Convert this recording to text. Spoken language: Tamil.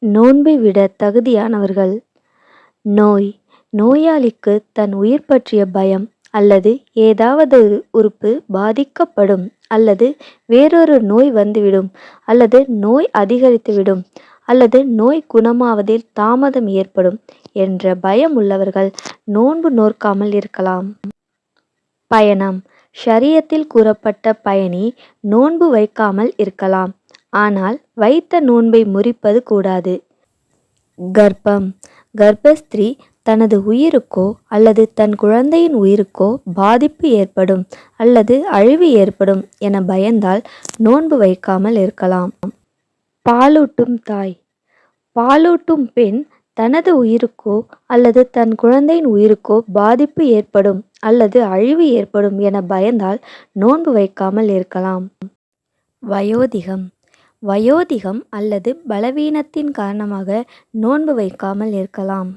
நோன்பை விட தகுதியானவர்கள். நோய் நோயாளிக்கு தன் உயிர் பற்றிய பயம் அல்லது ஏதாவது உறுப்பு பாதிக்கப்படும் அல்லது வேறொரு நோய் வந்துவிடும் அல்லது நோய் அதிகரித்துவிடும் அல்லது நோய் குணமாவதில் தாமதம் ஏற்படும் என்ற பயம் உள்ளவர்கள் நோன்பு நோற்காமல் இருக்கலாம். பயணம் ஷரியத்தில் கூறப்பட்ட பயணி நோன்பு வைக்காமல் இருக்கலாம், ஆனால் வைத்த நோன்பை முறிப்பது கூடாது. கர்ப்பம் கர்ப்பஸ்திரீ தனது உயிருக்கோ அல்லது தன் குழந்தையின் உயிருக்கோ பாதிப்பு ஏற்படும் அல்லது அழிவு ஏற்படும் என பயந்தால் நோன்பு வைக்காமல் இருக்கலாம். பாலூட்டும் தாய் பாலூட்டும் பெண் தனது உயிருக்கோ அல்லது தன் குழந்தையின் உயிருக்கோ பாதிப்பு ஏற்படும் அல்லது அழிவு ஏற்படும் என பயந்தால் நோன்பு வைக்காமல் இருக்கலாம். வயோதிகம் வயோதிகம் அல்லது பலவீனத்தின் காரணமாக நோன்பு வைக்காமல் இருக்கலாம்.